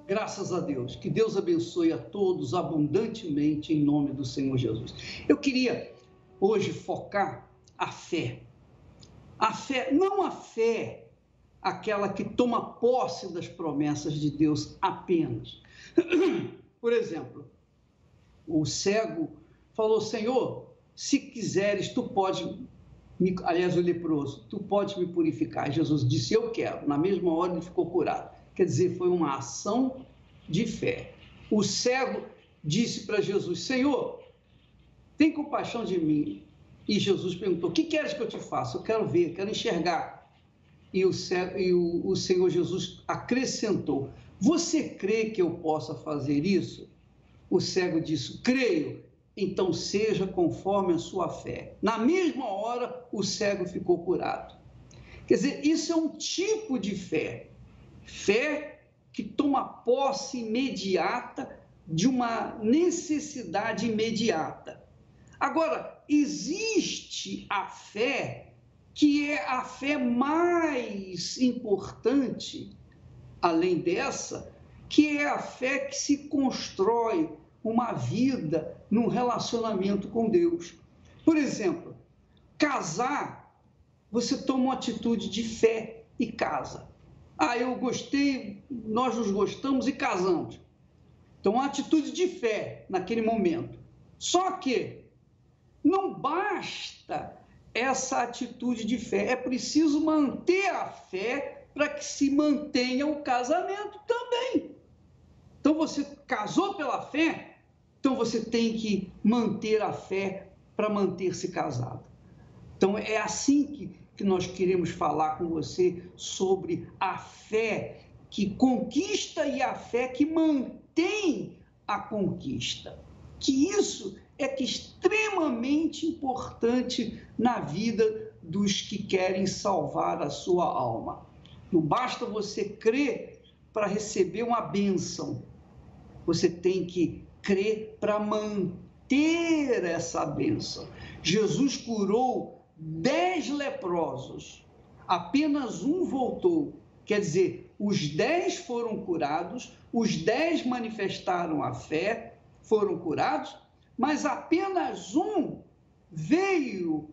Graças a Deus. Que Deus abençoe a todos abundantemente em nome do Senhor Jesus. Eu queria hoje focar a fé. A fé, não a fé, aquela que toma posse das promessas de Deus apenas. Por exemplo, o cego falou: Senhor, se quiseres, tu pode, aliás, o leproso, tu pode me purificar. Jesus disse: eu quero. Na mesma hora ele ficou curado. Quer dizer, foi uma ação de fé. O cego disse para Jesus: Senhor, tem compaixão de mim. E Jesus perguntou: o que queres que eu te faça? Eu quero ver, quero enxergar. E o Senhor Jesus acrescentou: você crê que eu possa fazer isso? O cego disse: creio. Então seja conforme a sua fé. Na mesma hora, o cego ficou curado. Quer dizer, isso é um tipo de fé. Fé que toma posse imediata de uma necessidade imediata. Agora, existe a fé que é a fé mais importante, além dessa, que é a fé que se constrói uma vida num relacionamento com Deus. Por exemplo, casar, você toma uma atitude de fé e casa. Eu gostei, nós nos gostamos e casamos. Então, uma atitude de fé naquele momento. Só que não basta essa atitude de fé, é preciso manter a fé para que se mantenha o casamento também. Então, você casou pela fé, então você tem que manter a fé para manter-se casado. Então, é assim que nós queremos falar com você sobre a fé que conquista e a fé que mantém a conquista. Que isso é extremamente importante na vida dos que querem salvar a sua alma. Não basta você crer para receber uma bênção, você tem que crer para manter essa bênção. Jesus curou 10 leprosos, apenas um voltou. Quer dizer, os 10 foram curados, os 10 manifestaram a fé, foram curados, mas apenas um veio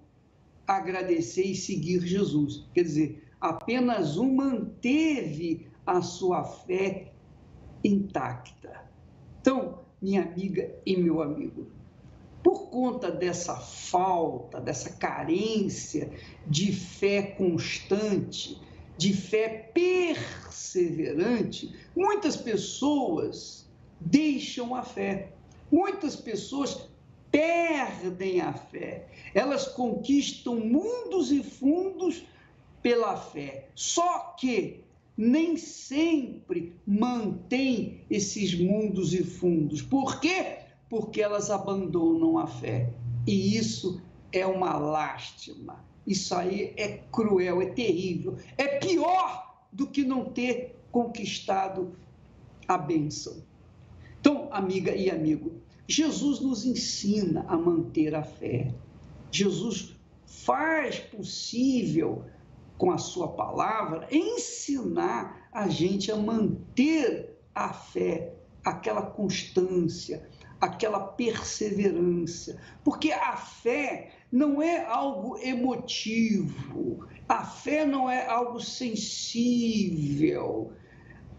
agradecer e seguir Jesus. Quer dizer, apenas um manteve a sua fé intacta. Então, minha amiga e meu amigo, por conta dessa falta, dessa carência de fé constante, de fé perseverante, muitas pessoas deixam a fé, muitas pessoas perdem a fé, elas conquistam mundos e fundos pela fé, só que nem sempre mantém esses mundos e fundos. Por quê? Porque elas abandonam a fé. E isso é uma lástima. Isso aí é cruel, é terrível. É pior do que não ter conquistado a bênção. Então, amiga e amigo, Jesus nos ensina a manter a fé. Jesus faz possível, com a sua palavra, ensinar a gente a manter a fé, aquela constância, aquela perseverança, porque a fé não é algo emotivo, a fé não é algo sensível,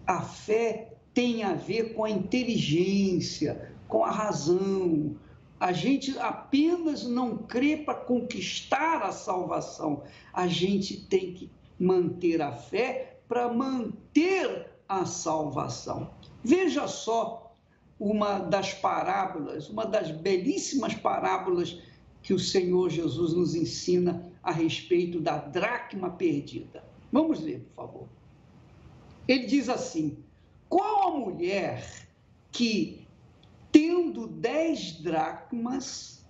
a fé tem a ver com a inteligência, com a razão. A gente apenas não crê para conquistar a salvação, a gente tem que manter a fé para manter a salvação. Veja só uma das parábolas, uma das belíssimas parábolas que o Senhor Jesus nos ensina a respeito da dracma perdida. Vamos ler, por favor. Ele diz assim: qual a mulher que, tendo 10 dracmas,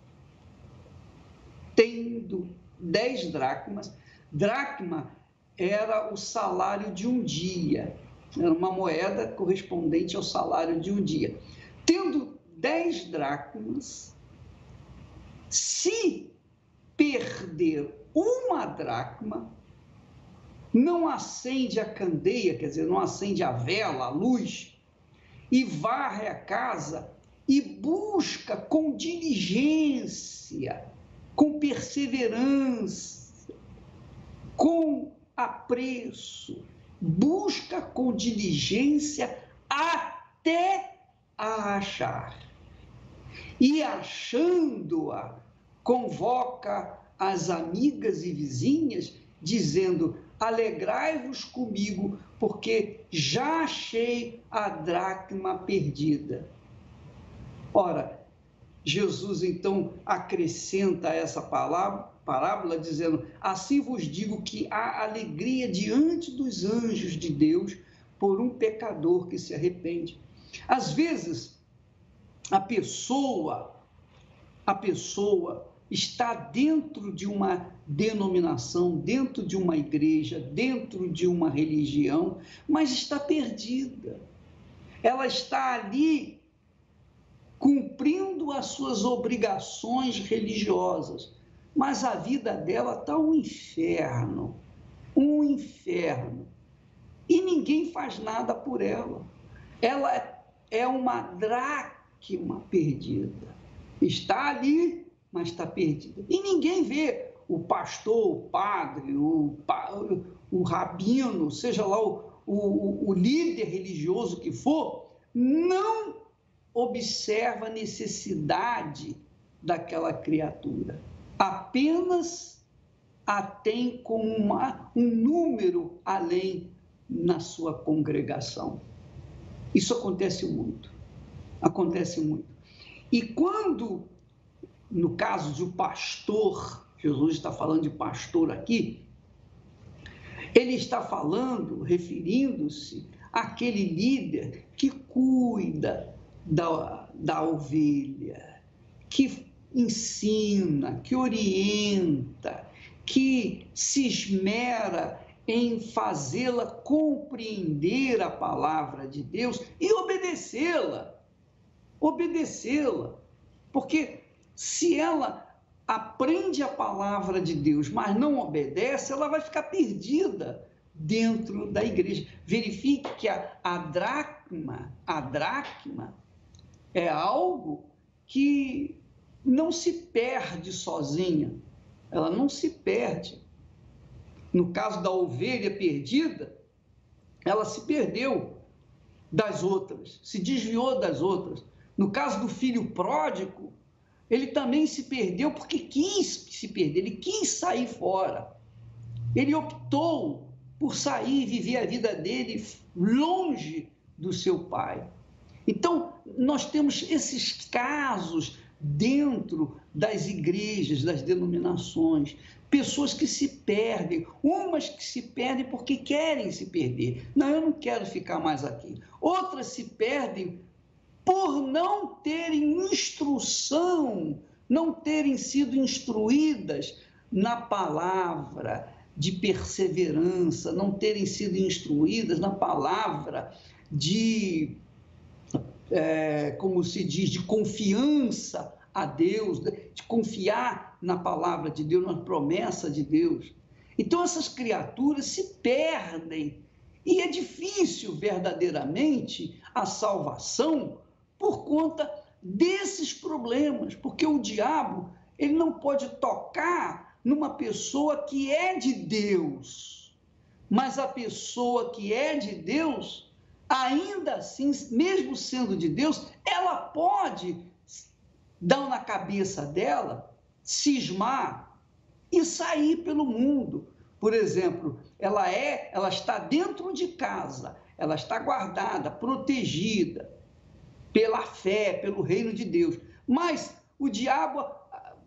dracma era o salário de um dia, era uma moeda correspondente ao salário de um dia. Tendo 10 dracmas, se perder uma dracma, não acende a candeia, quer dizer, não acende a vela, a luz, e varre a casa e busca com diligência, com perseverança, com apreço, busca com diligência até a achar. E achando-a, convoca as amigas e vizinhas, dizendo: alegrai-vos comigo, porque já achei a dracma perdida. Ora, Jesus então acrescenta essa parábola dizendo: assim vos digo que há alegria diante dos anjos de Deus por um pecador que se arrepende. Às vezes, a pessoa está dentro de uma denominação, dentro de uma igreja, dentro de uma religião, mas está perdida. Ela está ali cumprindo as suas obrigações religiosas, mas a vida dela está um inferno, e ninguém faz nada por ela. Ela é uma dracma perdida, está ali, mas está perdida, e ninguém vê. O pastor, o padre, o rabino, seja lá o líder religioso que for, não observa a necessidade daquela criatura, apenas a tem com um número além na sua congregação. Isso acontece muito. E quando, no caso de um pastor, Jesus está falando de pastor aqui, ele está falando, referindo-se àquele líder que cuida da ovelha, que ensina, que orienta, que se esmera em fazê-la compreender a palavra de Deus e obedecê-la, porque se ela aprende a palavra de Deus, mas não obedece, ela vai ficar perdida dentro da igreja. Verifique que a dracma é algo que não se perde sozinha, ela não se perde. No caso da ovelha perdida, ela se perdeu das outras, se desviou das outras. No caso do filho pródigo, ele também se perdeu porque quis se perder, ele quis sair fora. Ele optou por sair e viver a vida dele longe do seu pai. Então, nós temos esses casos dentro das igrejas, das denominações, pessoas que se perdem, umas que se perdem porque querem se perder. Não, eu não quero ficar mais aqui. Outras se perdem por não terem instrução, não terem sido instruídas na palavra de perseverança, não terem sido instruídas na palavra de, como se diz, de confiança a Deus, de confiar na palavra de Deus, na promessa de Deus. Então, essas criaturas se perdem e é difícil verdadeiramente a salvação por conta desses problemas, porque o diabo ele não pode tocar numa pessoa que é de Deus, mas a pessoa que é de Deus, ainda assim, mesmo sendo de Deus, ela pode dar na cabeça dela, cismar e sair pelo mundo. Por exemplo, ela está dentro de casa, ela está guardada, protegida pela fé, pelo reino de Deus, mas o diabo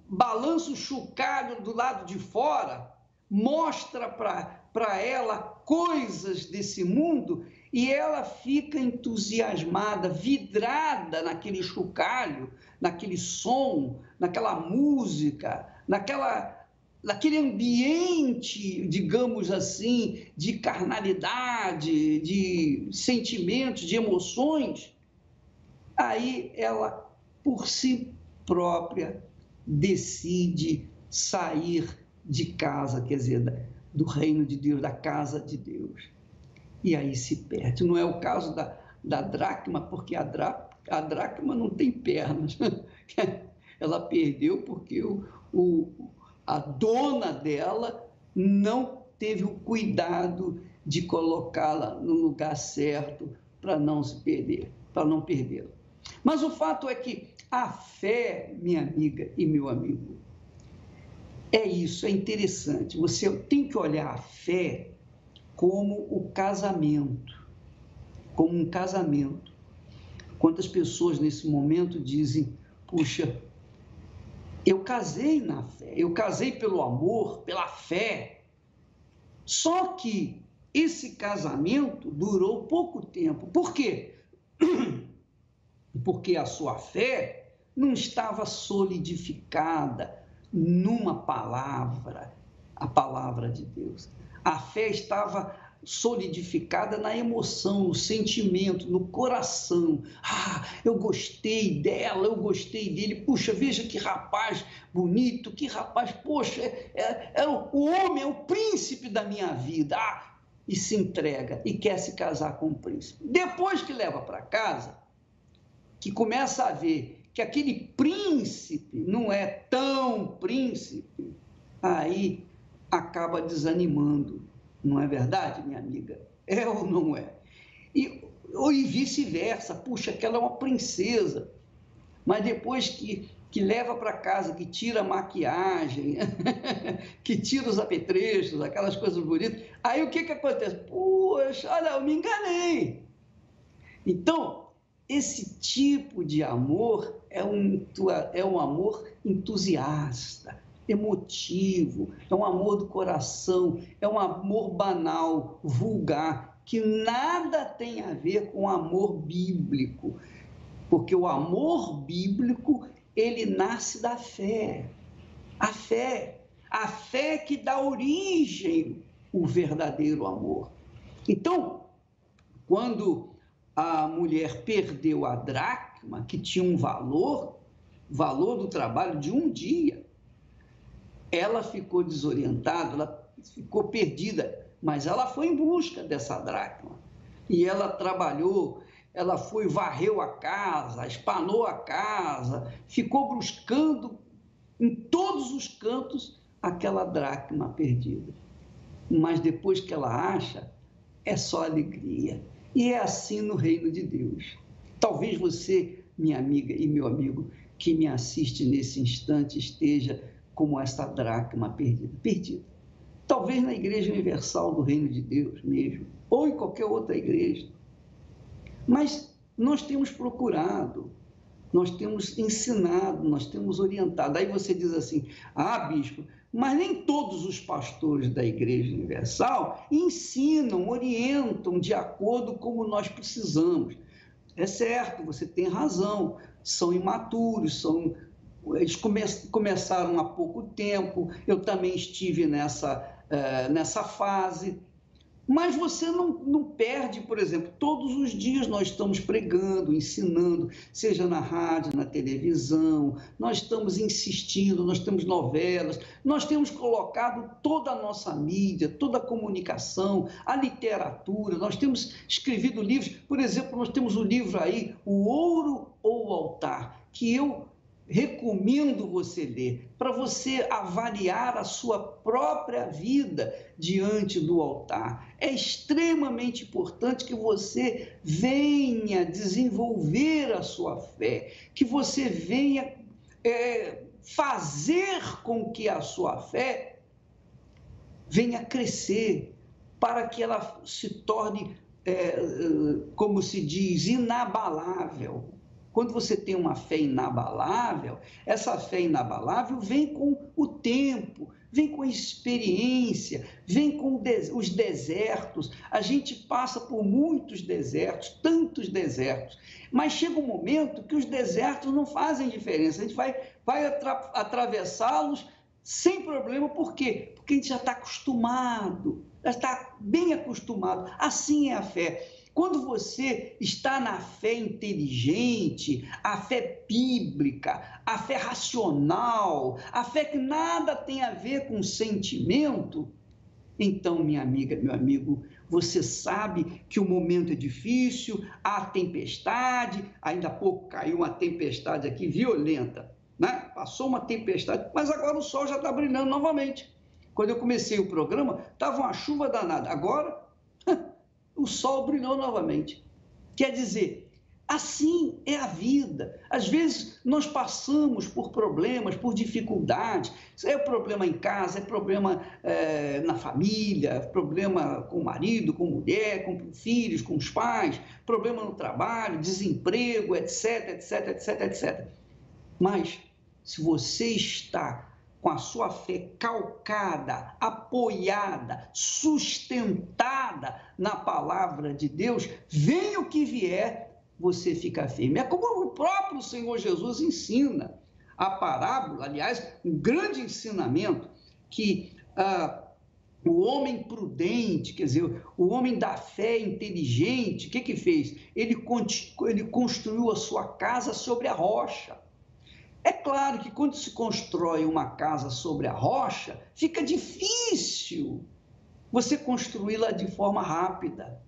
balança o chocalho do lado de fora, mostra para ela coisas desse mundo e ela fica entusiasmada, vidrada naquele chocalho, naquele som, naquela música, naquele ambiente, digamos assim, de carnalidade, de sentimentos, de emoções. Aí ela, por si própria, decide sair de casa, quer dizer, do reino de Deus, da casa de Deus. E aí se perde. Não é o caso da dracma, porque a dracma não tem pernas. Ela perdeu porque a dona dela não teve o cuidado de colocá-la no lugar certo para não se perder, para não perdê-la. Mas o fato é que a fé, minha amiga e meu amigo, é isso, é interessante. Você tem que olhar a fé como o casamento, como um casamento. Quantas pessoas nesse momento dizem, puxa, eu casei na fé, eu casei pelo amor, pela fé. Só que esse casamento durou pouco tempo. Por quê? Porque a sua fé não estava solidificada numa palavra, a palavra de Deus. A fé estava solidificada na emoção, no sentimento, no coração. Ah, eu gostei dela, eu gostei dele. Puxa, veja que rapaz bonito, que rapaz, poxa, o homem é o príncipe da minha vida. Ah, e se entrega e quer se casar com o príncipe. Depois que leva para casa, que começa a ver que aquele príncipe não é tão príncipe, aí acaba desanimando. Não é verdade, minha amiga? É ou não é? E vice-versa. Puxa, aquela é uma princesa. Mas depois que leva para casa, que tira a maquiagem, que tira os apetrechos, aquelas coisas bonitas, aí o que acontece? Puxa, olha, eu me enganei. Então, esse tipo de amor é um amor entusiasta, emotivo, é um amor do coração, é um amor banal, vulgar, que nada tem a ver com o amor bíblico, porque o amor bíblico, ele nasce da fé, a fé que dá origem ao verdadeiro amor. Então, quando a mulher perdeu a dracma, que tinha um valor do trabalho de um dia, ela ficou desorientada, ela ficou perdida, mas ela foi em busca dessa dracma. E ela trabalhou, ela foi, varreu a casa, espanou a casa, ficou buscando em todos os cantos aquela dracma perdida. Mas depois que ela acha, é só alegria. E é assim no reino de Deus. Talvez você, minha amiga e meu amigo, que me assiste nesse instante, esteja como esta dracma perdida. Talvez na Igreja Universal do Reino de Deus mesmo, ou em qualquer outra igreja. Mas nós temos procurado, nós temos ensinado, nós temos orientado. Aí você diz assim, bispo, mas nem todos os pastores da Igreja Universal ensinam, orientam de acordo como nós precisamos. É certo, você tem razão, são imaturos, eles começaram há pouco tempo, eu também estive nessa fase. Mas você não perde, por exemplo, todos os dias nós estamos pregando, ensinando, seja na rádio, na televisão, nós estamos insistindo, nós temos novelas, nós temos colocado toda a nossa mídia, toda a comunicação, a literatura, nós temos escrevido livros, por exemplo, nós temos o livro aí, O Ouro ou o Altar, que eu recomendo você ler, para você avaliar a sua própria vida diante do altar. É extremamente importante que você venha desenvolver a sua fé, que você venha fazer com que a sua fé venha crescer, para que ela se torne, como se diz, inabalável. Quando você tem uma fé inabalável, essa fé inabalável vem com o tempo, vem com a experiência, vem com os desertos. A gente passa por muitos desertos, tantos desertos, mas chega um momento que os desertos não fazem diferença. A gente vai atravessá-los sem problema. Por quê? Porque a gente já está acostumado, já está bem acostumado. Assim é a fé. Quando você está na fé inteligente, a fé bíblica, a fé racional, a fé que nada tem a ver com sentimento, Então, minha amiga, meu amigo, você sabe que o momento é difícil, há tempestade, ainda há pouco caiu uma tempestade aqui violenta, né? Passou uma tempestade, mas agora o sol já está brilhando novamente. Quando eu comecei o programa, estava uma chuva danada, agora o sol brilhou novamente. Quer dizer, assim é a vida. Às vezes nós passamos por problemas, por dificuldades. É problema em casa, é problema na família, problema com o marido, com a mulher, com os filhos, com os pais, problema no trabalho, desemprego, etc, etc, etc, etc. Mas se você está com a sua fé calcada, apoiada, sustentada na palavra de Deus, venha o que vier, você fica firme. É como o próprio Senhor Jesus ensina. A parábola, aliás, um grande ensinamento que o homem prudente, quer dizer, o homem da fé inteligente, o que fez? Ele construiu a sua casa sobre a rocha. É claro que quando se constrói uma casa sobre a rocha, fica difícil você construí-la de forma rápida.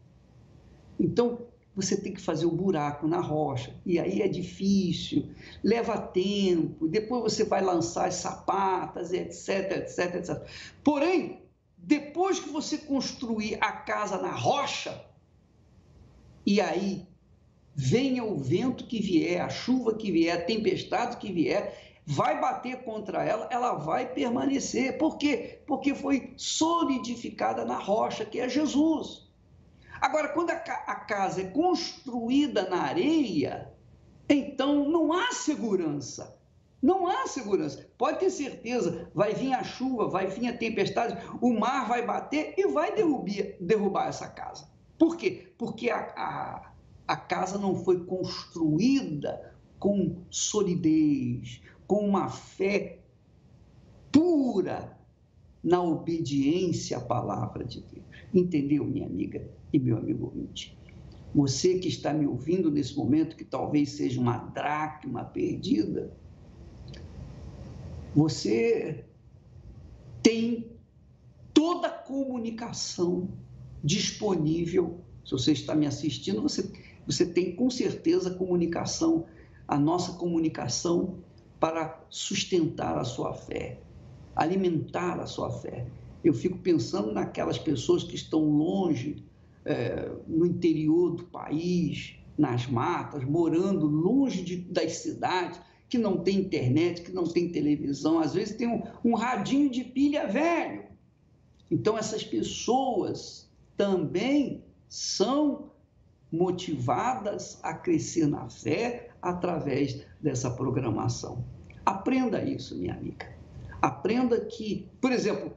Então, você tem que fazer o buraco na rocha, e aí é difícil, leva tempo, depois você vai lançar as sapatas, etc, etc, etc. Porém, depois que você construir a casa na rocha, e aí venha o vento que vier, a chuva que vier, a tempestade que vier, vai bater contra ela, ela vai permanecer. Por quê? Porque foi solidificada na rocha, que é Jesus. Agora, quando a casa é construída na areia, então não há segurança. Não há segurança. Pode ter certeza, vai vir a chuva, vai vir a tempestade, o mar vai bater e vai derrubar essa casa. Por quê? Porque a casa não foi construída com solidez, com uma fé pura na obediência à palavra de Deus. Entendeu, minha amiga e meu amigo ouvinte? Você que está me ouvindo nesse momento, que talvez seja uma dracma perdida, você tem toda a comunicação disponível. Se você está me assistindo, você tem com certeza comunicação, a nossa comunicação para sustentar a sua fé, alimentar a sua fé. Eu fico pensando naquelas pessoas que estão longe, no interior do país, nas matas, morando longe das cidades, que não tem internet, que não tem televisão, às vezes tem um radinho de pilha velho. Então, essas pessoas também são motivadas a crescer na fé através dessa programação. Aprenda isso, minha amiga. Aprenda que, por exemplo,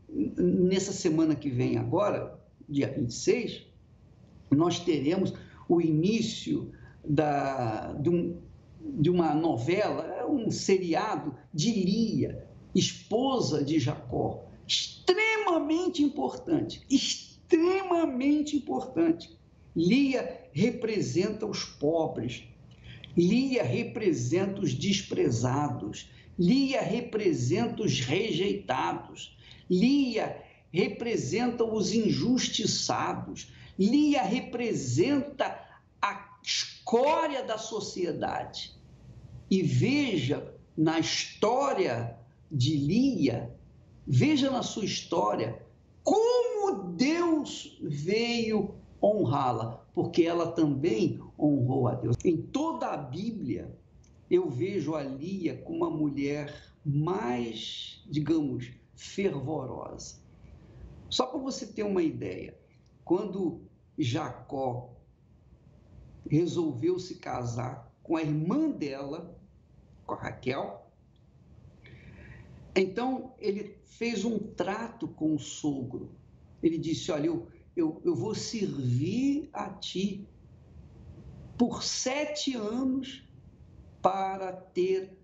nessa semana que vem agora, dia 26, nós teremos o início de uma novela, um seriado de Lia, esposa de Jacó, extremamente importante, extremamente importante. Lia representa os pobres, Lia representa os desprezados, Lia representa os rejeitados, Lia representa os injustiçados, Lia representa a escória da sociedade. E veja na história de Lia, veja na sua história como Deus veio honrá-la, porque ela também honrou a Deus. Em toda a Bíblia, eu vejo a Lia como uma mulher mais, digamos, fervorosa. Só para você ter uma ideia, quando Jacó resolveu se casar com a irmã dela, com a Raquel, então ele fez um trato com o sogro. Ele disse: olha, eu vou servir a ti por 7 anos para ter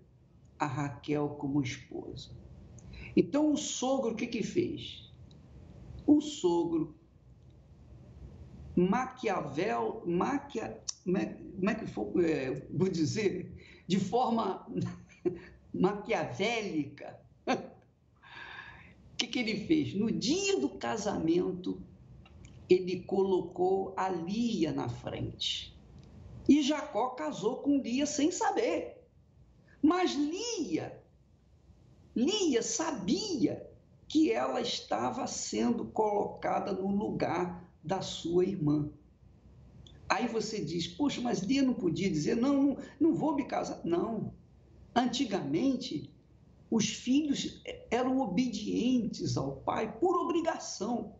a Raquel como esposa. Então o sogro, o que fez? O sogro vou dizer, de forma maquiavélica, o que que ele fez? No dia do casamento, ele colocou a Lia na frente. E Jacó casou com Lia sem saber. Mas Lia sabia que ela estava sendo colocada no lugar da sua irmã. Aí você diz, poxa, mas Lia não podia dizer, não vou me casar. Não. Antigamente, os filhos eram obedientes ao pai por obrigação,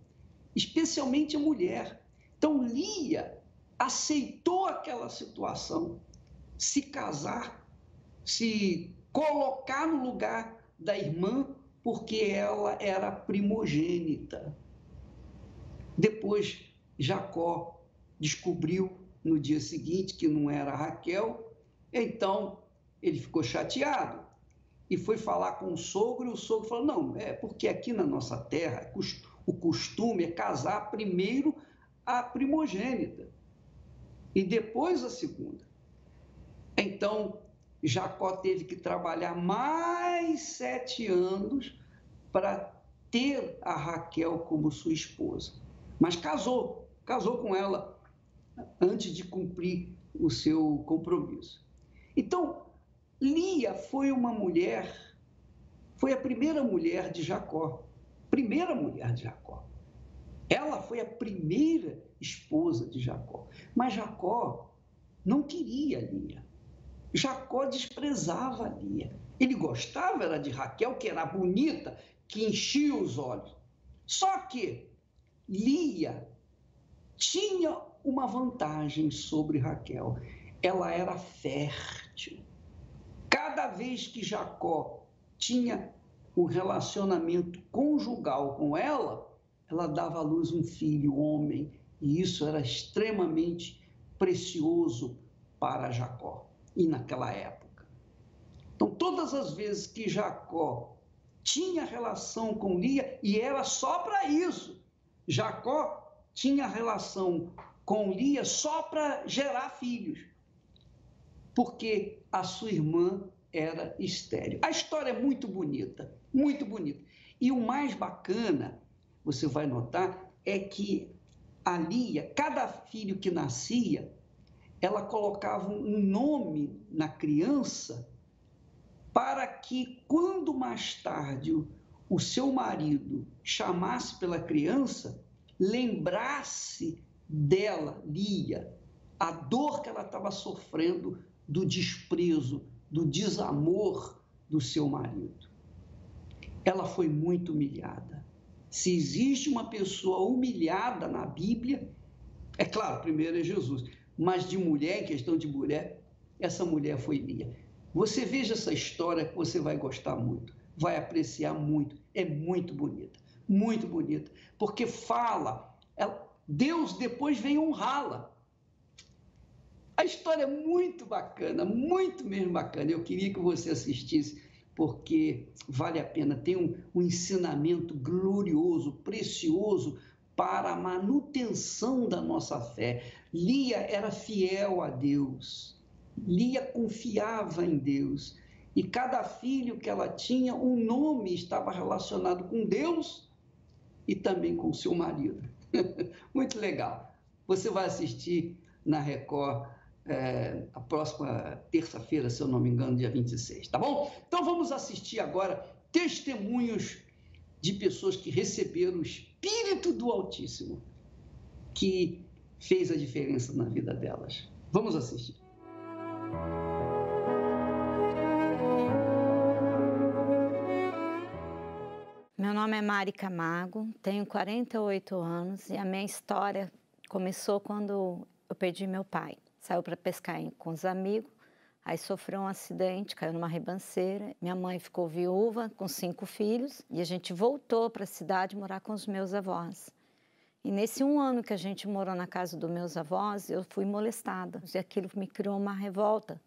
especialmente a mulher. Então, Lia aceitou aquela situação, se casar, se colocar no lugar da irmã, porque ela era primogênita. Depois, Jacó descobriu no dia seguinte que não era Raquel, então ele ficou chateado e foi falar com o sogro, e o sogro falou, não, é porque aqui na nossa terra o costume é casar primeiro a primogênita e depois a segunda. Então, Jacó teve que trabalhar mais 7 anos para ter a Raquel como sua esposa. Mas casou com ela antes de cumprir o seu compromisso. Então, Lia foi a primeira mulher de Jacó. Ela foi a primeira esposa de Jacó. Mas Jacó não queria Lia. Jacó desprezava Lia. Ele gostava era de Raquel, que era bonita, que enchia os olhos. Só que Lia tinha uma vantagem sobre Raquel. Ela era fértil. Cada vez que Jacó tinha um relacionamento conjugal com ela, ela dava à luz um filho, homem, e isso era extremamente precioso para Jacó, e naquela época. Então, todas as vezes que Jacó tinha relação com Lia, e era só para isso, Jacó tinha relação com Lia só para gerar filhos, porque a sua irmã era estéril. A história é muito bonita, muito bonita. E o mais bacana, você vai notar, é que a Lia, cada filho que nascia, ela colocava um nome na criança para que, quando mais tarde o seu marido chamasse pela criança, lembrasse dela, Lia, a dor que ela estava sofrendo do desprezo, do desamor do seu marido. Ela foi muito humilhada. Se existe uma pessoa humilhada na Bíblia, é claro, primeiro é Jesus, mas de mulher, em questão de mulher, essa mulher foi Lia. Você veja essa história que você vai gostar muito, vai apreciar muito, é muito bonita, porque fala, Deus depois vem honrá-la. A história é muito bacana, muito mesmo bacana. Eu queria que você assistisse, porque vale a pena. Tem um ensinamento glorioso, precioso para a manutenção da nossa fé. Lia era fiel a Deus, Lia confiava em Deus, e cada filho que ela tinha, um nome estava relacionado com Deus e também com seu marido. Muito legal. Você vai assistir na Record a próxima terça-feira, se eu não me engano, dia 26, tá bom? Então vamos assistir agora testemunhos de pessoas que receberam o Espírito do Altíssimo, que fez a diferença na vida delas. Vamos assistir. Meu nome é Mari Camargo, tenho 48 anos e a minha história começou quando eu perdi meu pai. Saiu para pescar com os amigos, aí sofreu um acidente, caiu numa ribanceira. Minha mãe ficou viúva com 5 filhos e a gente voltou para a cidade morar com os meus avós. E nesse 1 ano que a gente morou na casa dos meus avós, eu fui molestada. E aquilo me criou uma revolta,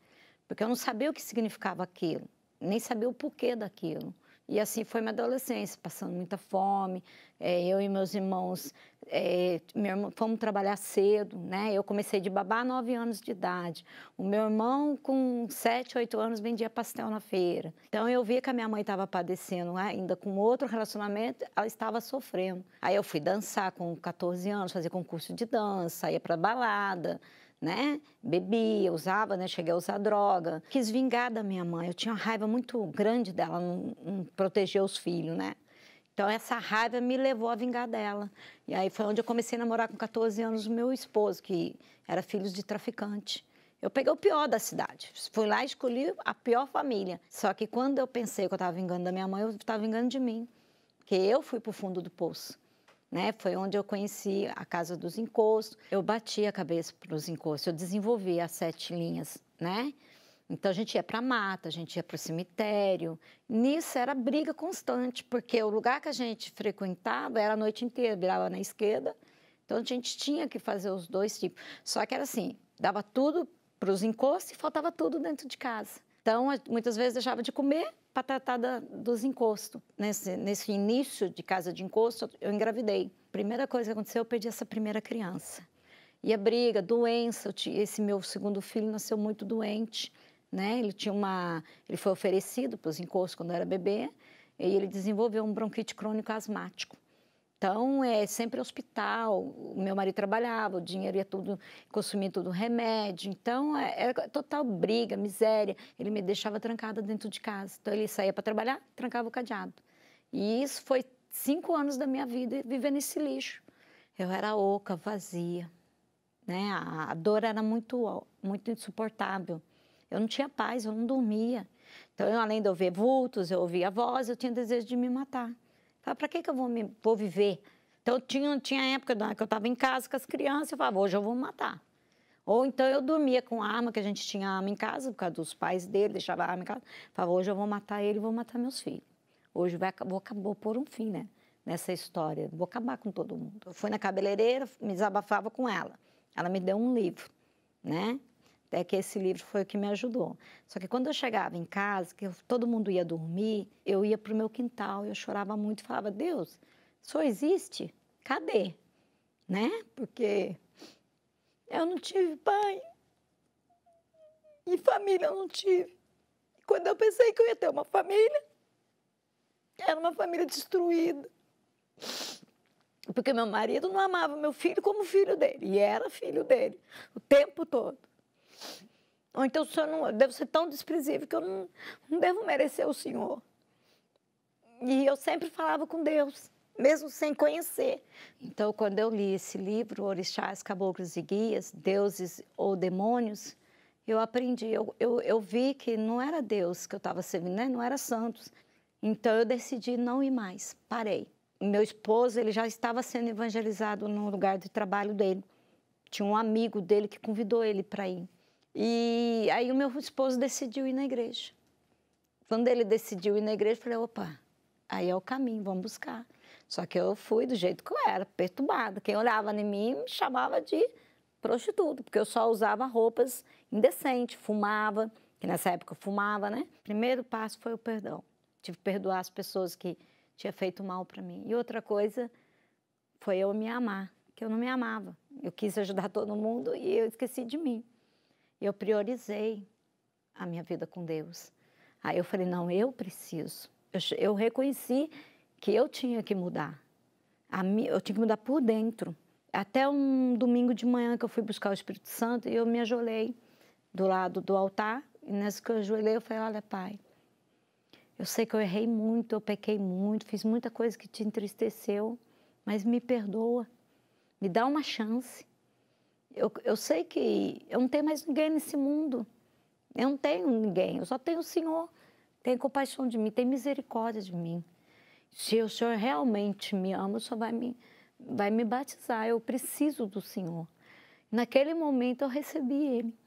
porque eu não sabia o que significava aquilo, nem sabia o porquê daquilo. E assim foi minha adolescência, passando muita fome, eu e meus irmãos Fomos trabalhar cedo, né? Eu comecei de babá 9 anos de idade. O meu irmão, com 7, 8 anos, vendia pastel na feira. Então, eu via que a minha mãe estava padecendo ainda com outro relacionamento, ela estava sofrendo. Aí eu fui dançar com 14 anos, fazer concurso de dança, ia para balada, né? Bebia, usava, né? Cheguei a usar droga. Quis vingar da minha mãe. Eu tinha uma raiva muito grande dela, não proteger os filhos, né? Então, essa raiva me levou a vingar dela. E aí foi onde eu comecei a namorar com 14 anos o meu esposo, que era filho de traficante. Eu peguei o pior da cidade. Fui lá e escolhi a pior família. Só que quando eu pensei que eu estava vingando da minha mãe, eu estava vingando de mim. Porque eu fui para o fundo do poço. Né? Foi onde eu conheci a casa dos encostos. Eu bati a cabeça para os encostos. Eu desenvolvi as 7 linhas, né? Então, a gente ia para a mata, a gente ia para o cemitério. Nisso era briga constante, porque o lugar que a gente frequentava era a noite inteira, virava na esquerda. Então, a gente tinha que fazer os dois tipos. Só que era assim, dava tudo para os encostos e faltava tudo dentro de casa. Então, muitas vezes deixava de comer para tratar dos encostos. Nesse início de casa de encosto, eu engravidei. Primeira coisa que aconteceu, eu perdi essa primeira criança. E a briga, doença, esse meu segundo filho nasceu muito doente. Né? Ele foi oferecido para os encostos quando era bebê e ele desenvolveu um bronquite crônico asmático. Então, sempre hospital, o meu marido trabalhava, o dinheiro ia tudo, consumia tudo remédio. Então, era total briga, miséria. Ele me deixava trancada dentro de casa. Então, ele saía para trabalhar, trancava o cadeado. E isso foi 5 anos da minha vida vivendo nesse lixo. Eu era oca, vazia. Né? A dor era muito, muito insuportável. Eu não tinha paz, eu não dormia. Então, além de eu ver vultos, eu ouvia voz, eu tinha desejo de me matar. Falei, para que eu vou viver? Então, tinha época que eu estava em casa com as crianças, eu falava, hoje eu vou me matar. Ou então, eu dormia com arma, que a gente tinha arma em casa, por causa dos pais dele, deixava a arma em casa. Falava, hoje eu vou matar ele e vou matar meus filhos. Hoje vou pôr um fim, né, nessa história, vou acabar com todo mundo. Eu fui na cabeleireira, me desabafava com ela. Ela me deu um livro, né? Até que esse livro foi o que me ajudou. Só que quando eu chegava em casa, todo mundo ia dormir, eu ia para o meu quintal, eu chorava muito e falava, Deus, só existe? Cadê? Né? Porque eu não tive pai e família eu não tive. E quando eu pensei que eu ia ter uma família, era uma família destruída. Porque meu marido não amava meu filho como filho dele, e era filho dele, o tempo todo. Ou então o senhor não deve ser tão desprezível que eu não devo merecer o senhor. E eu sempre falava com Deus, mesmo sem conhecer. Então, quando eu li esse livro, Orixás, Caboclos e Guias, Deuses ou Demônios, eu aprendi, eu vi que não era Deus que eu estava servindo, né? Não era santos. Então, eu decidi não ir mais, parei. Meu esposo, ele já estava sendo evangelizado no lugar de trabalho dele. Tinha um amigo dele que convidou ele para ir. E aí o meu esposo decidiu ir na igreja. Quando ele decidiu ir na igreja, eu falei, opa, aí é o caminho, vamos buscar. Só que eu fui do jeito que eu era, perturbada. Quem olhava em mim me chamava de prostituta, porque eu só usava roupas indecentes, fumava, que nessa época eu fumava, né? Primeiro passo foi o perdão. Tive que perdoar as pessoas que tinham feito mal para mim. E outra coisa foi eu me amar, que eu não me amava. Eu quis ajudar todo mundo e eu esqueci de mim. Eu priorizei a minha vida com Deus. Aí eu falei, não, eu preciso. Eu reconheci que eu tinha que mudar. Eu tinha que mudar por dentro. Até um domingo de manhã que eu fui buscar o Espírito Santo e eu me ajoelhei do lado do altar. E nessa que eu ajoelhei, eu falei, olha, Pai, eu sei que eu errei muito, eu pequei muito, fiz muita coisa que te entristeceu, mas me perdoa, me dá uma chance. Eu sei que eu não tenho mais ninguém nesse mundo. Eu não tenho ninguém, eu só tenho o Senhor. Tem compaixão de mim, tem misericórdia de mim. Se o Senhor realmente me ama, o Senhor vai me batizar. Eu preciso do Senhor. Naquele momento eu recebi Ele.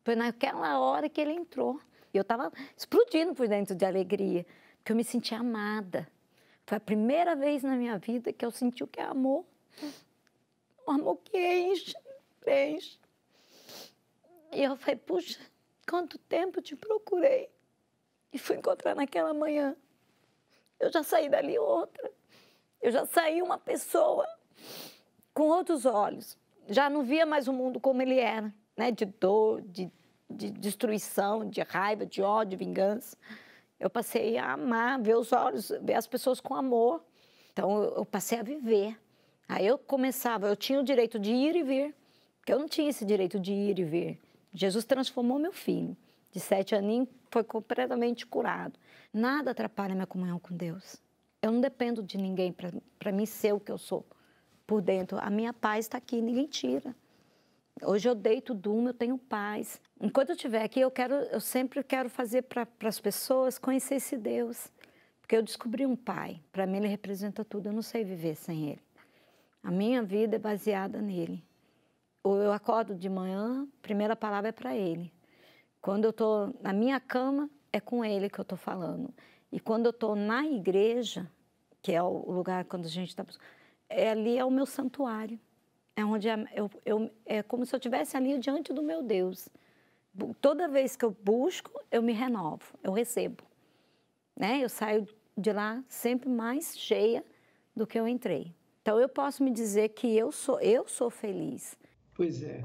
Foi naquela hora que Ele entrou. Eu estava explodindo por dentro de alegria, porque eu me senti amada. Foi a primeira vez na minha vida que eu senti o que é amor. Um amor que enche. E eu falei, puxa, quanto tempo eu te procurei. E fui encontrar naquela manhã. Eu já saí dali outra. Eu já saí uma pessoa com outros olhos. Já não via mais o mundo como ele era, né? De dor, de destruição, de raiva, de ódio, de vingança. Eu passei a amar, ver os olhos, ver as pessoas com amor. Então, eu passei a viver. Aí eu tinha o direito de ir e vir, porque eu não tinha esse direito de ir e vir. Jesus transformou meu filho. De 7 aninhos, foi completamente curado. Nada atrapalha a minha comunhão com Deus. Eu não dependo de ninguém para mim ser o que eu sou por dentro. A minha paz está aqui, ninguém tira. Hoje eu deito, durmo, eu tenho paz. Enquanto eu estiver aqui, eu sempre quero fazer para as pessoas conhecer esse Deus. Porque eu descobri um pai. Para mim, ele representa tudo. Eu não sei viver sem ele. A minha vida é baseada nele. Ou eu acordo de manhã, a primeira palavra é para ele. Quando eu estou na minha cama, é com ele que eu estou falando. E quando eu estou na igreja, que é o lugar quando a gente está... ali é o meu santuário. É onde é como se eu estivesse ali diante do meu Deus. Toda vez que eu busco, eu me renovo, eu recebo. Né? Eu saio de lá sempre mais cheia do que eu entrei. Então, eu posso me dizer que eu sou feliz. Pois é.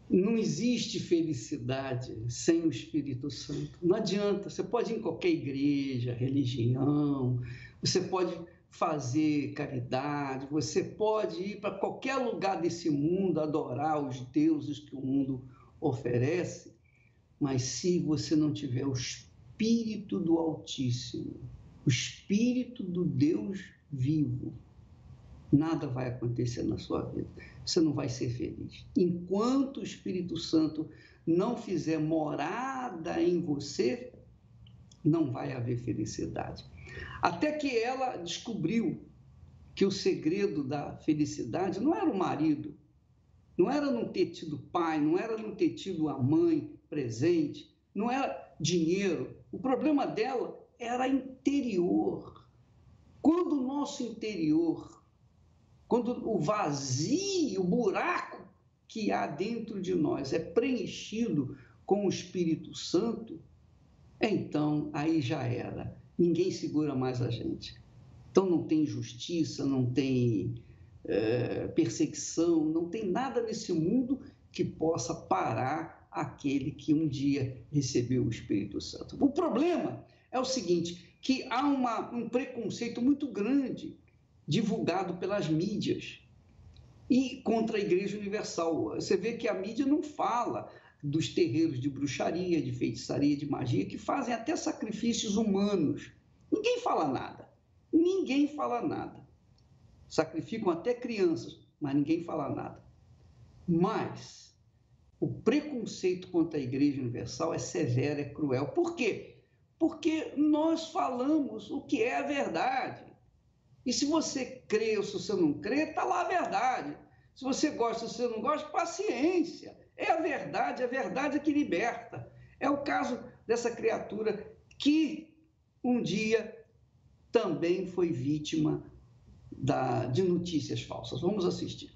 Não existe felicidade sem o Espírito Santo. Não adianta. Você pode ir em qualquer igreja, religião, você pode fazer caridade, você pode ir para qualquer lugar desse mundo, adorar os deuses que o mundo oferece, mas se você não tiver o Espírito do Altíssimo, o Espírito do Deus vivo, nada vai acontecer na sua vida. Você não vai ser feliz. Enquanto o Espírito Santo não fizer morada em você, não vai haver felicidade. Até que ela descobriu que o segredo da felicidade não era o marido, não era não ter tido pai, não era não ter tido a mãe presente, não era dinheiro. O problema dela era interior. Quando o nosso interior, quando o vazio, o buraco que há dentro de nós é preenchido com o Espírito Santo, então aí já era. Ninguém segura mais a gente. Então não tem justiça, não tem perseguição, não tem nada nesse mundo que possa parar aquele que um dia recebeu o Espírito Santo. O problema é o seguinte, que há um preconceito muito grande divulgado pelas mídias e contra a Igreja Universal. Você vê que a mídia não fala dos terreiros de bruxaria, de feitiçaria, de magia, que fazem até sacrifícios humanos. Ninguém fala nada. Ninguém fala nada. Sacrificam até crianças, mas ninguém fala nada. Mas o preconceito contra a Igreja Universal é severo, é cruel. Por quê? Porque nós falamos o que é a verdade. E se você crê ou se você não crê, está lá a verdade. Se você gosta ou se você não gosta, paciência. É a verdade que liberta. É o caso dessa criatura que um dia também foi vítima de notícias falsas. Vamos assistir.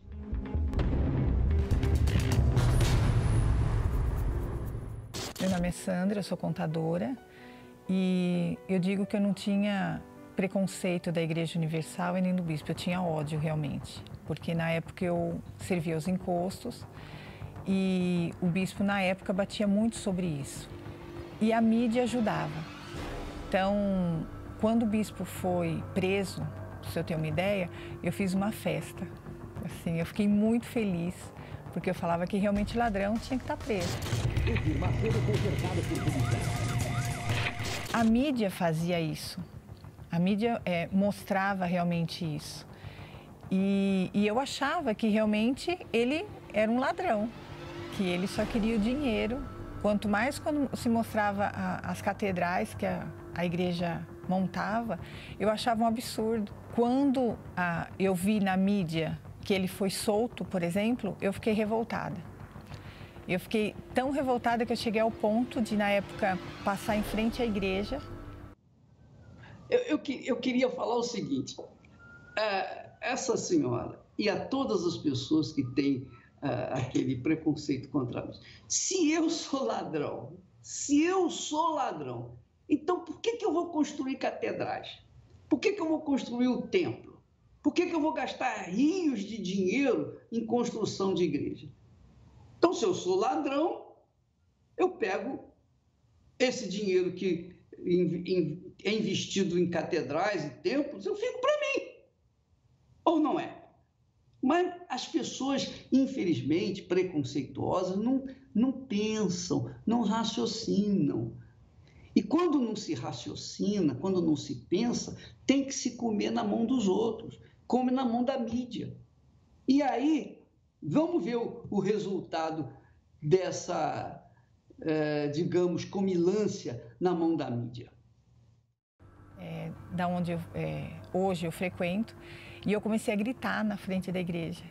Meu nome é Sandra, eu sou contadora e eu digo que eu não tinha preconceito da Igreja Universal e nem do bispo, eu tinha ódio realmente, porque na época eu servia os encostos e o bispo na época batia muito sobre isso e a mídia ajudava. Então, quando o bispo foi preso, se eu ter uma ideia, eu fiz uma festa. Assim, eu fiquei muito feliz, porque eu falava que realmente ladrão tinha que estar preso. A mídia fazia isso. A mídia mostrava realmente isso. E eu achava que realmente ele era um ladrão, que ele só queria o dinheiro. Quanto mais quando se mostrava as catedrais que a igreja montava, eu achava um absurdo. Quando eu vi na mídia que ele foi solto, por exemplo, eu fiquei revoltada. Eu fiquei tão revoltada que eu cheguei ao ponto de, na época, passar em frente à igreja. Eu queria falar o seguinte, essa senhora e a todas as pessoas que têm aquele preconceito contra nós, se eu sou ladrão, então por que eu vou construir catedrais? Por que eu vou construir o templo? Por que eu vou gastar rios de dinheiro em construção de igreja? Então, se eu sou ladrão, eu pego esse dinheiro que é investido em catedrais e templos, eu fico para mim. Ou não é? Mas as pessoas, infelizmente, preconceituosas, não pensam, não raciocinam. E quando não se raciocina, quando não se pensa, tem que se comer na mão dos outros, come na mão da mídia. E aí, vamos ver o resultado dessa, digamos, comilância na mão da mídia. Da onde hoje eu frequento, e eu comecei a gritar na frente da igreja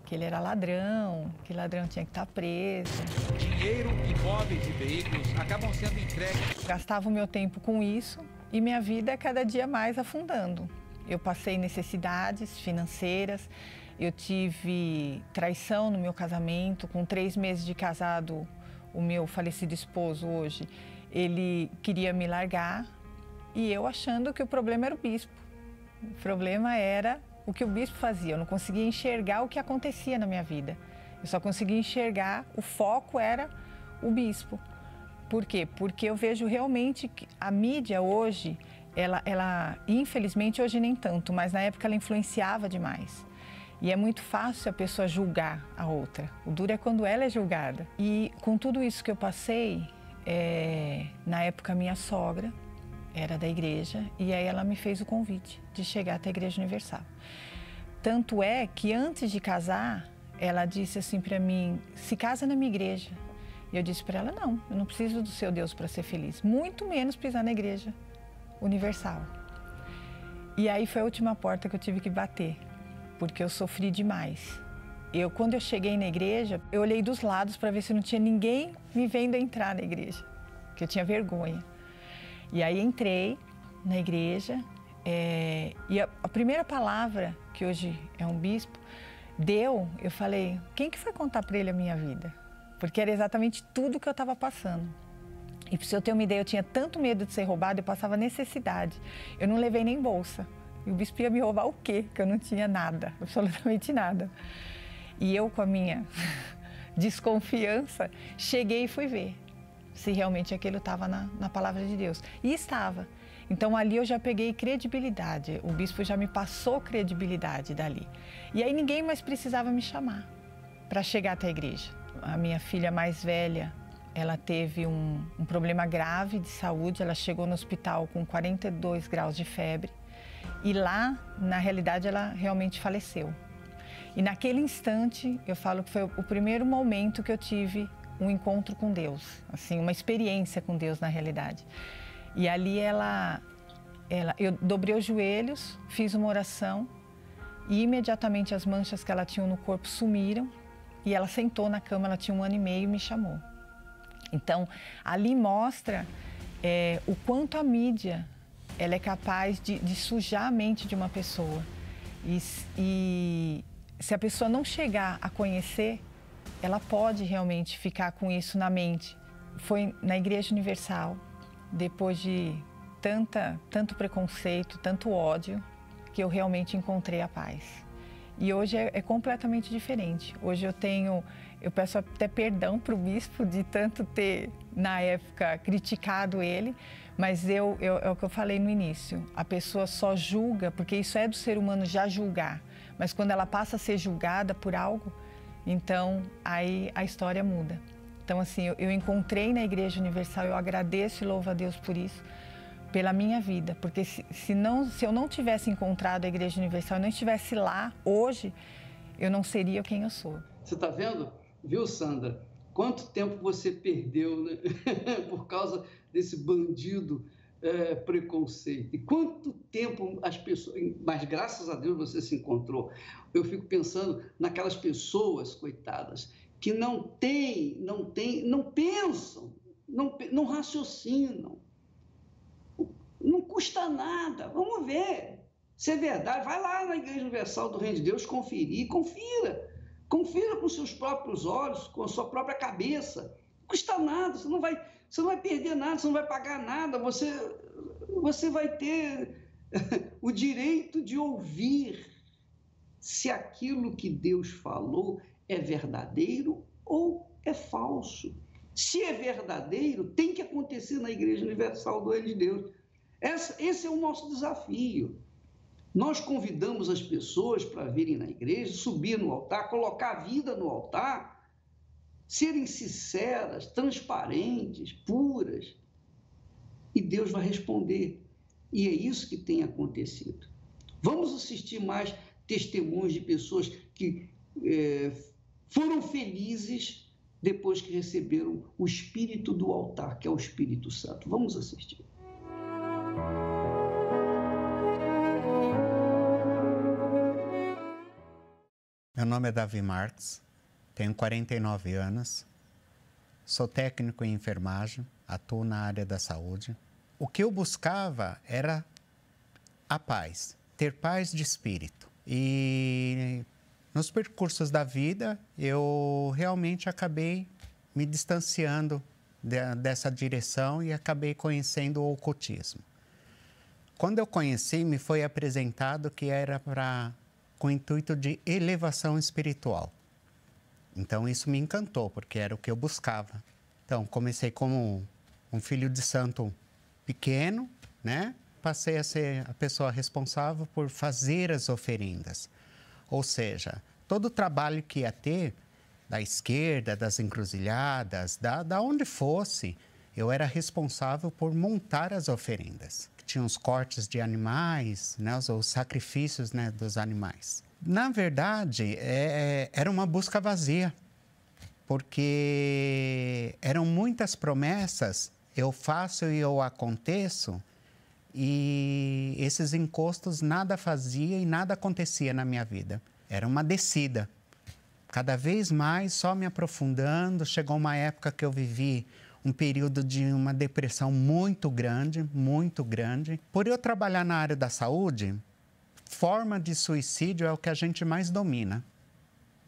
que ele era ladrão, que ladrão tinha que estar preso. Dinheiro, imóveis e veículos acabam sendo entregues. Gastava o meu tempo com isso e minha vida cada dia mais afundando. Eu passei necessidades financeiras, eu tive traição no meu casamento. Com 3 meses de casado, o meu falecido esposo hoje, ele queria me largar e eu achando que o problema era o bispo. O problema era o que o bispo fazia, eu não conseguia enxergar o que acontecia na minha vida. Eu só conseguia enxergar, o foco era o bispo. Por quê? Porque eu vejo realmente que a mídia hoje, ela infelizmente hoje nem tanto, mas na época ela influenciava demais. E é muito fácil a pessoa julgar a outra. O duro é quando ela é julgada. E com tudo isso que eu passei, na época minha sogra era da igreja e aí ela me fez o convite de chegar até a Igreja Universal. Tanto é que antes de casar, ela disse assim para mim, se casa na minha igreja. E eu disse para ela, não, eu não preciso do seu Deus para ser feliz, muito menos pisar na Igreja Universal. E aí foi a última porta que eu tive que bater, porque eu sofri demais. Quando eu cheguei na igreja, eu olhei dos lados para ver se não tinha ninguém me vendo entrar na igreja, porque eu tinha vergonha. E aí entrei na igreja e a primeira palavra, que hoje é um bispo, eu falei, quem que foi contar para ele a minha vida? Porque era exatamente tudo que eu estava passando. E para você ter uma ideia, eu tinha tanto medo de ser roubada, eu passava necessidade. Eu não levei nem bolsa. E o bispo ia me roubar o quê? Que eu não tinha nada, absolutamente nada. E eu, com a minha desconfiança, cheguei e fui ver se realmente aquilo estava na palavra de Deus. E estava. Então ali eu já peguei credibilidade, o bispo já me passou credibilidade dali. E aí ninguém mais precisava me chamar para chegar até a igreja. A minha filha mais velha, ela teve um problema grave de saúde, ela chegou no hospital com 42 graus de febre e lá, na realidade, ela realmente faleceu. E naquele instante, eu falo que foi o primeiro momento que eu tive um encontro com Deus, assim, uma experiência com Deus na realidade. E ali eu dobrei os joelhos, fiz uma oração e imediatamente as manchas que ela tinha no corpo sumiram e ela sentou na cama, ela tinha 1 ano e meio e me chamou. Então, ali mostra o quanto a mídia ela é capaz de sujar a mente de uma pessoa. E se a pessoa não chegar a conhecer, ela pode realmente ficar com isso na mente. Foi na Igreja Universal, depois de tanto preconceito, tanto ódio, que eu realmente encontrei a paz. E hoje é completamente diferente. Hoje eu peço até perdão para o bispo de tanto ter, na época, criticado ele, mas é o que eu falei no início, a pessoa só julga, porque isso é do ser humano já julgar, mas quando ela passa a ser julgada por algo, então aí a história muda. Então assim, eu encontrei na Igreja Universal, eu agradeço e louvo a Deus por isso, pela minha vida, porque se eu não tivesse encontrado a Igreja Universal, eu não estivesse lá hoje, eu não seria quem eu sou. Você está vendo? Viu, Sandra? Quanto tempo você perdeu, né? Por causa desse bandido preconceito. E quanto tempo as pessoas... Mas graças a Deus você se encontrou. Eu fico pensando naquelas pessoas, coitadas, que não pensam, não raciocinam. Não custa nada. Vamos ver se é verdade. Vai lá na Igreja Universal do Reino de Deus conferir. Confira. Confira com seus próprios olhos, com a sua própria cabeça. Não custa nada. Você não vai perder nada, você não vai pagar nada. Você vai ter o direito de ouvir se aquilo que Deus falou é verdadeiro ou é falso. Se é verdadeiro, tem que acontecer na Igreja Universal do Reino de Deus. Esse é o nosso desafio. Nós convidamos as pessoas para virem na igreja, subir no altar, colocar a vida no altar, serem sinceras, transparentes, puras. E Deus vai responder. E é isso que tem acontecido. Vamos assistir mais testemunhos de pessoas que foram felizes depois que receberam o Espírito do altar, que é o Espírito Santo. Vamos assistir. Meu nome é Davi Marques, tenho 49 anos, sou técnico em enfermagem, atuo na área da saúde. O que eu buscava era a paz, ter paz de espírito. E nos percursos da vida, eu realmente acabei me distanciando dessa direção e acabei conhecendo o ocultismo. Quando eu conheci, me foi apresentado que era com o intuito de elevação espiritual. Então, isso me encantou, porque era o que eu buscava. Então, comecei como um filho de santo pequeno, né? Passei a ser a pessoa responsável por fazer as oferendas. Ou seja, todo o trabalho que ia ter, da esquerda, das encruzilhadas, da onde fosse, eu era responsável por montar as oferendas. Tinha os cortes de animais, né, os sacrifícios, né, dos animais. Na verdade, era uma busca vazia, porque eram muitas promessas, eu faço e eu aconteço, e esses encostos nada fazia e nada acontecia na minha vida. Era uma descida. Cada vez mais, só me aprofundando, chegou uma época que eu vivi um período de uma depressão muito grande, muito grande. Por eu trabalhar na área da saúde, forma de suicídio é o que a gente mais domina.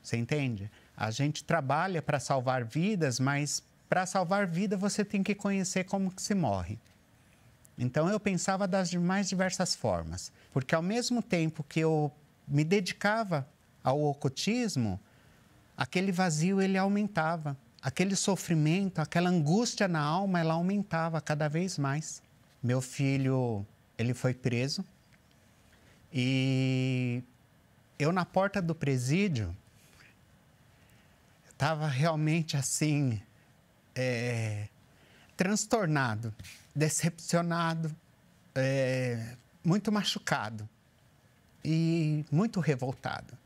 Você entende? A gente trabalha para salvar vidas, mas para salvar vida você tem que conhecer como que se morre. Então eu pensava das mais diversas formas, porque ao mesmo tempo que eu me dedicava ao ocultismo, aquele vazio ele aumentava. Aquele sofrimento, aquela angústia na alma, ela aumentava cada vez mais. Meu filho, ele foi preso e eu na porta do presídio estava realmente assim, transtornado, decepcionado, muito machucado e muito revoltado.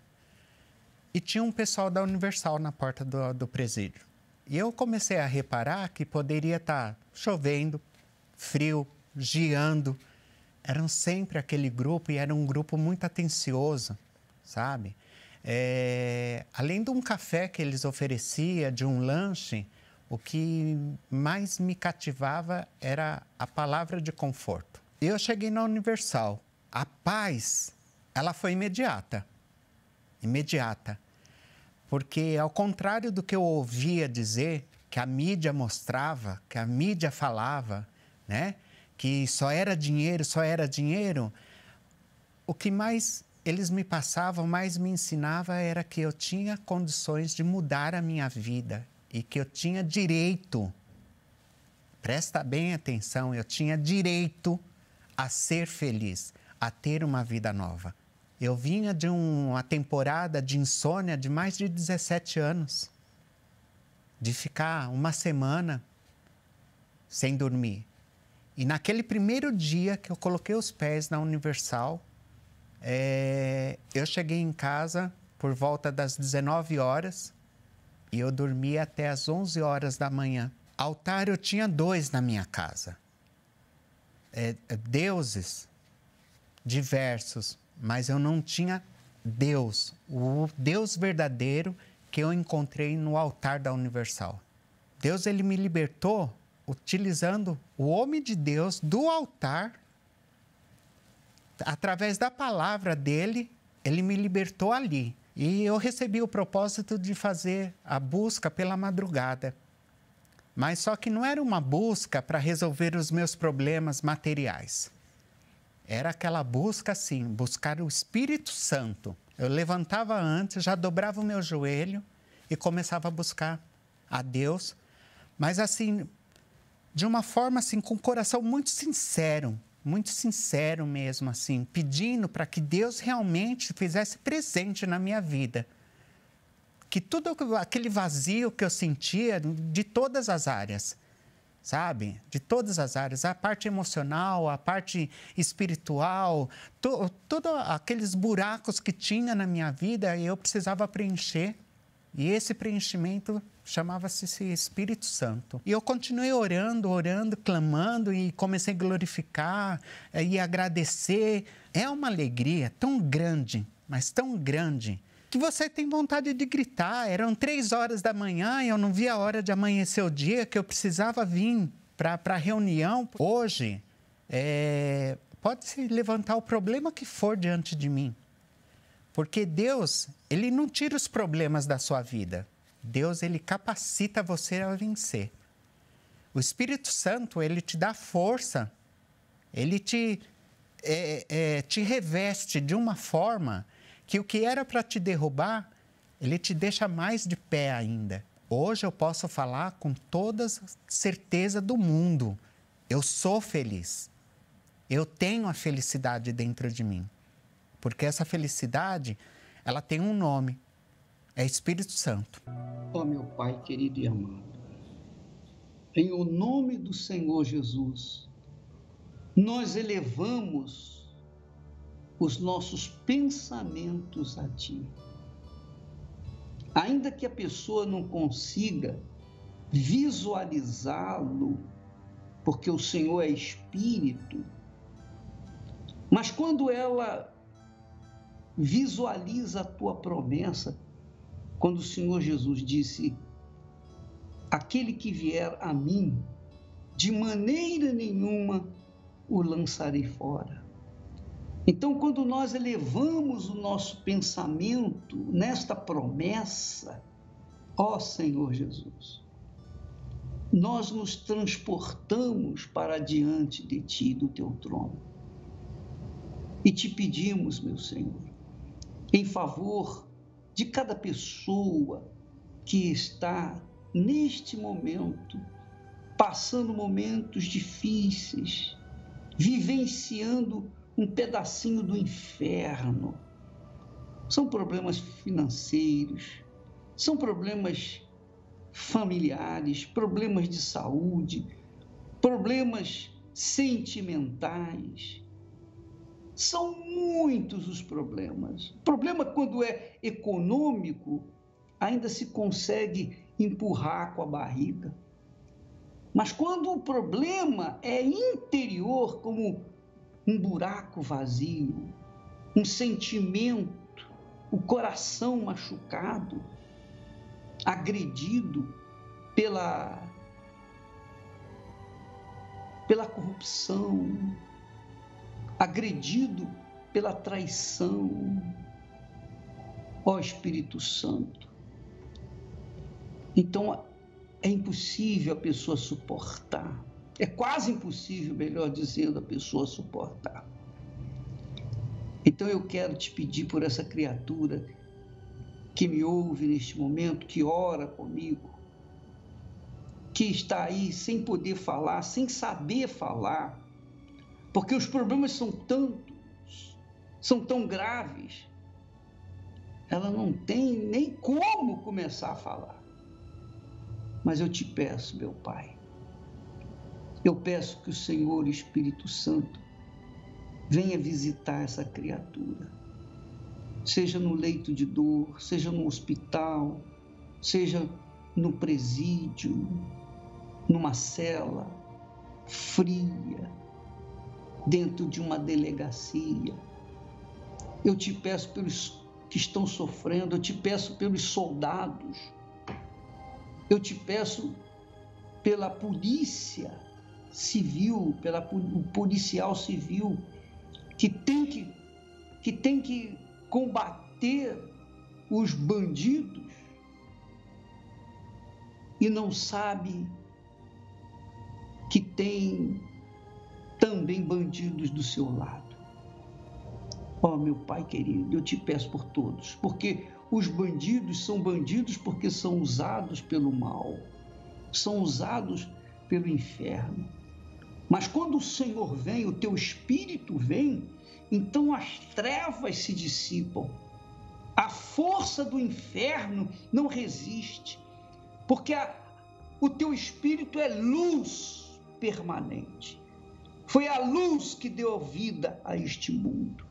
E tinha um pessoal da Universal na porta do presídio. E eu comecei a reparar que poderia estar chovendo, frio, geando. Eram sempre aquele grupo e era um grupo muito atencioso, sabe? Além de um café que eles ofereciam, de um lanche, o que mais me cativava era a palavra de conforto. Eu cheguei na Universal. A paz, ela foi imediata. Imediata. Porque, ao contrário do que eu ouvia dizer, que a mídia mostrava, que a mídia falava, né? Que só era dinheiro, o que mais eles me passavam, mais me ensinava era que eu tinha condições de mudar a minha vida e que eu tinha direito, presta bem atenção, eu tinha direito a ser feliz, a ter uma vida nova. Eu vinha de uma temporada de insônia de mais de 17 anos. De ficar uma semana sem dormir. E naquele primeiro dia que eu coloquei os pés na Universal, eu cheguei em casa por volta das 19 horas e eu dormi até as 11 horas da manhã. Altar eu tinha 2 na minha casa. Deuses diversos. Mas eu não tinha Deus, o Deus verdadeiro que eu encontrei no altar da Universal. Deus, ele me libertou utilizando o homem de Deus do altar. Através da palavra dele, ele me libertou ali. E eu recebi o propósito de fazer a busca pela madrugada. Mas só que não era uma busca para resolver os meus problemas materiais. Era aquela busca assim, buscar o Espírito Santo. Eu levantava antes, já dobrava o meu joelho e começava a buscar a Deus, mas assim, de uma forma assim, com o coração muito sincero mesmo, assim, pedindo para que Deus realmente fizesse presente na minha vida. Que tudo aquele vazio que eu sentia de todas as áreas, sabe? De todas as áreas, a parte emocional, a parte espiritual, todos aqueles buracos que tinha na minha vida, eu precisava preencher. E esse preenchimento chamava-se Espírito Santo. E eu continuei orando, clamando e comecei a glorificar e agradecer. É uma alegria tão grande, mas tão grande, que você tem vontade de gritar. Eram 3 horas da manhã e eu não via a hora de amanhecer o dia, que eu precisava vir para a reunião. Hoje, pode-se levantar o problema que for diante de mim. Porque Deus, Ele não tira os problemas da sua vida. Deus, Ele capacita você a vencer. O Espírito Santo, Ele te dá força. Ele te reveste de uma forma que o que era para te derrubar, Ele te deixa mais de pé ainda. Hoje eu posso falar com toda a certeza do mundo. Eu sou feliz. Eu tenho a felicidade dentro de mim. Porque essa felicidade, ela tem um nome, é Espírito Santo. Ó meu Pai querido e amado, em o nome do Senhor Jesus, nós elevamos os nossos pensamentos a Ti. Ainda que a pessoa não consiga visualizá-lo, porque o Senhor é Espírito, mas quando ela visualiza a tua promessa, quando o Senhor Jesus disse: aquele que vier a mim, de maneira nenhuma o lançarei fora. Então, quando nós elevamos o nosso pensamento nesta promessa, ó Senhor Jesus, nós nos transportamos para diante de Ti, do Teu trono. E te pedimos, meu Senhor, em favor de cada pessoa que está, neste momento, passando momentos difíceis, vivenciando um pedacinho do inferno. São problemas financeiros, são problemas familiares, problemas de saúde, problemas sentimentais. São muitos os problemas. O problema, quando é econômico, ainda se consegue empurrar com a barriga. Mas quando o problema é interior, como um buraco vazio, um sentimento, o coração machucado, agredido pela corrupção, agredido pela traição, ó Espírito Santo. Então, é impossível a pessoa suportar. É quase impossível, melhor dizendo, a pessoa suportar. Então, eu quero te pedir por essa criatura que me ouve neste momento, que ora comigo, que está aí sem poder falar, sem saber falar, porque os problemas são tantos, são tão graves, ela não tem nem como começar a falar. Mas eu te peço, meu Pai, eu peço que o Senhor, Espírito Santo, venha visitar essa criatura, seja no leito de dor, seja no hospital, seja no presídio, numa cela fria, dentro de uma delegacia. Eu te peço pelos que estão sofrendo, eu te peço pelos soldados, eu te peço pela polícia civil, o policial civil que tem que combater os bandidos e não sabe que tem também bandidos do seu lado. Ó, meu Pai querido, eu te peço por todos, porque os bandidos são bandidos porque são usados pelo mal, são usados pelo inferno. Mas quando o Senhor vem, o teu Espírito vem, então as trevas se dissipam. A força do inferno não resiste, porque o teu Espírito é luz permanente. Foi a luz que deu vida a este mundo.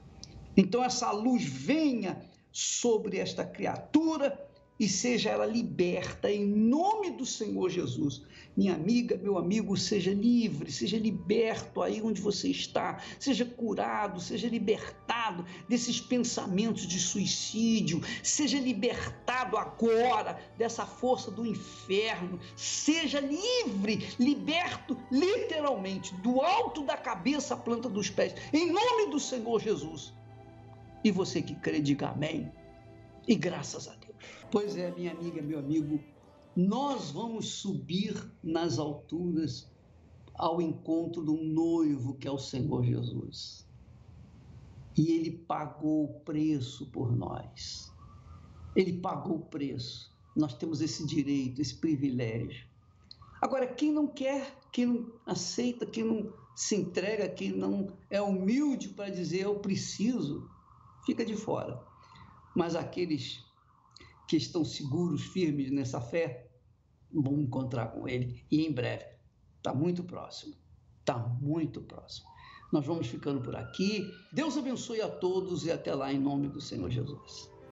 Então essa luz venha sobre esta criatura e seja ela liberta em nome do Senhor Jesus. Minha amiga, meu amigo, seja livre, seja liberto aí onde você está, seja curado, seja libertado desses pensamentos de suicídio, seja libertado agora dessa força do inferno, seja livre, liberto literalmente, do alto da cabeça à planta dos pés, em nome do Senhor Jesus. E você que crê, diga amém e graças a Deus. Pois é, minha amiga, meu amigo, nós vamos subir nas alturas ao encontro do noivo que é o Senhor Jesus. E ele pagou o preço por nós. Ele pagou o preço. Nós temos esse direito, esse privilégio. Agora, quem não quer, quem não aceita, quem não se entrega, quem não é humilde para dizer eu preciso, fica de fora. Mas aqueles que estão seguros, firmes nessa fé, vão encontrar com ele e em breve. Está muito próximo. Está muito próximo. Nós vamos ficando por aqui. Deus abençoe a todos e até lá em nome do Senhor Jesus.